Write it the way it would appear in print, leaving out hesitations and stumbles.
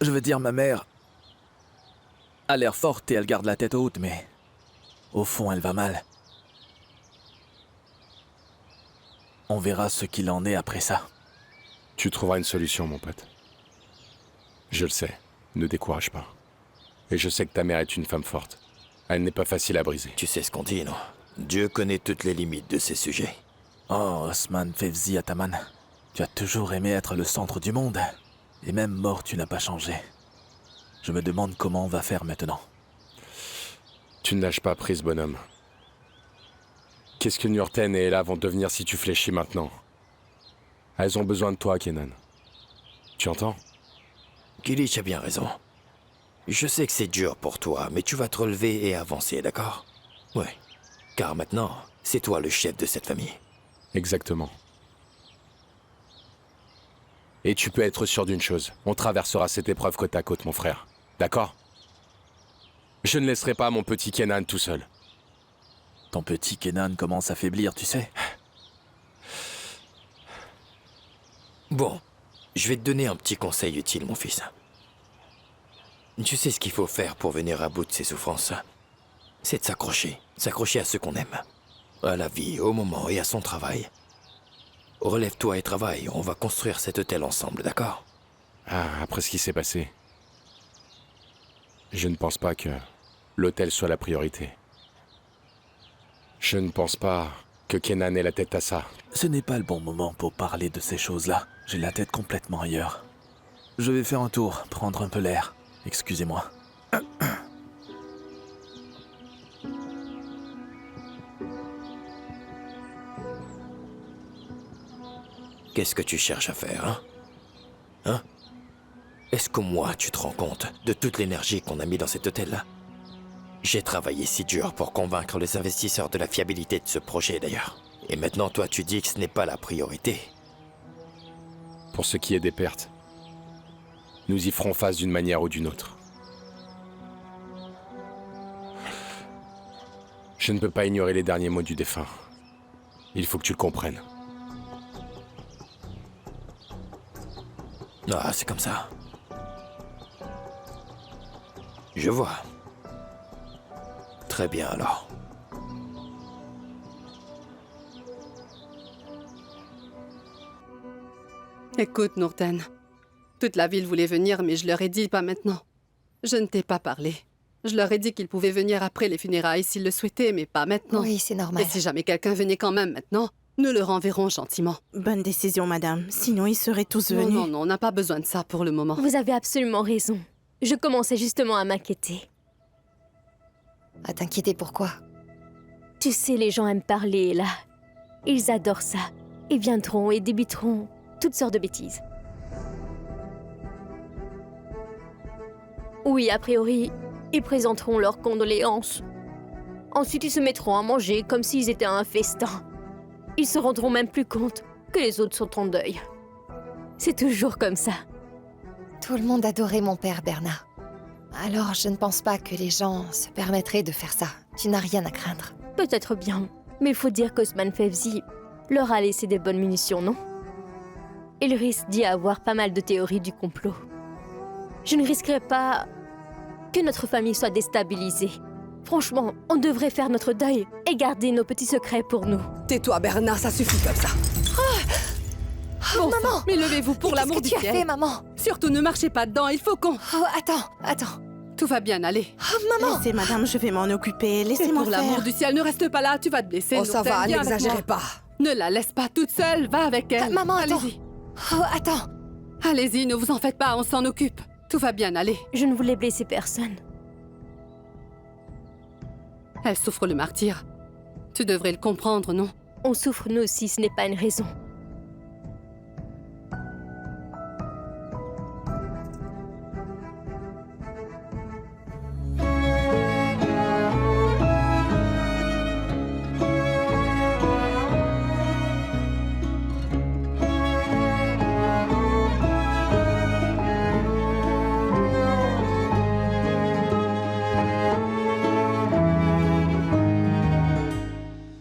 Je veux dire, ma mère a l'air forte et elle garde la tête haute, mais au fond, elle va mal. On verra ce qu'il en est après ça. Tu trouveras une solution, mon pote. Je le sais, ne décourage pas. Et je sais que ta mère est une femme forte. Elle n'est pas facile à briser. Tu sais ce qu'on dit, non? Dieu connaît toutes les limites de ces sujets. Oh, Osman Fevzi Ataman, tu as toujours aimé être le centre du monde. Et même mort, tu n'as pas changé. Je me demande comment on va faire maintenant. Tu ne lâches pas prise, bonhomme. Qu'est-ce que Nurten et Ella vont devenir si tu fléchis maintenant? Elles ont besoin de toi, Kenan. Tu entends? Kilich a bien raison. Je sais que c'est dur pour toi, mais tu vas te relever et avancer, d'accord? Ouais. Car maintenant, c'est toi le chef de cette famille. Exactement. Et tu peux être sûr d'une chose, on traversera cette épreuve côte à côte, mon frère. D'accord? Je ne laisserai pas mon petit Kenan tout seul. Ton petit Kenan commence à faiblir, tu sais. Bon, je vais te donner un petit conseil utile, mon fils. Tu sais ce qu'il faut faire pour venir à bout de ces souffrances? C'est de s'accrocher. S'accrocher à ce qu'on aime. À la vie, au moment et à son travail. Relève-toi et travaille, on va construire cet hôtel ensemble, d'accord? Ah, après ce qui s'est passé, je ne pense pas que l'hôtel soit la priorité. Je ne pense pas que Kenan ait la tête à ça. Ce n'est pas le bon moment pour parler de ces choses-là. J'ai la tête complètement ailleurs. Je vais faire un tour, prendre un peu l'air. Excusez-moi. Qu'est-ce que tu cherches à faire, hein? Hein? Est-ce qu'au moins tu te rends compte de toute l'énergie qu'on a mis dans cet hôtel-là? J'ai travaillé si dur pour convaincre les investisseurs de la fiabilité de ce projet, d'ailleurs. Et maintenant, toi, tu dis que ce n'est pas la priorité. Pour ce qui est des pertes, nous y ferons face d'une manière ou d'une autre. Je ne peux pas ignorer les derniers mots du défunt. Il faut que tu le comprennes. Ah, c'est comme ça. Je vois. Très bien, alors. Écoute, Nurten. Toute la ville voulait venir, mais je leur ai dit pas maintenant. Je ne t'ai pas parlé. Je leur ai dit qu'ils pouvaient venir après les funérailles s'ils le souhaitaient, mais pas maintenant. Oui, c'est normal. Et si jamais quelqu'un venait quand même maintenant, nous le renverrons gentiment. Bonne décision, madame. Sinon, ils seraient tous Non, venus. non, non, on n'a pas besoin de ça pour le moment. Vous avez absolument raison. Je commençais justement à m'inquiéter. À t'inquiéter pourquoi? Tu sais, les gens aiment parler, là. Ils adorent ça. Ils viendront et débiteront toutes sortes de bêtises. Oui, a priori, ils présenteront leurs condoléances. Ensuite, ils se mettront à manger comme s'ils étaient à un festin. Ils se rendront même plus compte que les autres sont en deuil. C'est toujours comme ça. Tout le monde adorait mon père, Bernard. Alors, je ne pense pas que les gens se permettraient de faire ça. Tu n'as rien à craindre. Peut-être bien, mais il faut dire qu'Osman Fevzi leur a laissé des bonnes munitions, non? Il risque d'y avoir pas mal de théories du complot. Je ne risquerais pas que notre famille soit déstabilisée. Franchement, on devrait faire notre deuil et garder nos petits secrets pour nous. Tais-toi, Bernard, ça suffit comme ça. Bon maman! sang, mais levez-vous pour Mais l'amour du qu'est-ce que tu as ciel. fait, maman? Surtout, ne marchez pas dedans, il faut qu'on... Oh, attends. Tout va bien aller. Oh, maman! Laissez, madame, je vais m'en occuper. Et Laissez-moi pour l'amour faire. du ciel, ne reste pas là, tu vas te blesser. Oh, ça Nurten, va, viens avec n'exagérez moi. pas. Ne la laisse pas toute seule, va avec elle. Maman, attends. Allez-y. Oh, attends. Allez-y, ne vous en faites pas, on s'en occupe. Tout va bien aller. Je ne voulais blesser personne. Elle souffre le martyre. Tu devrais le comprendre, non? On souffre nous aussi, ce n'est pas une raison.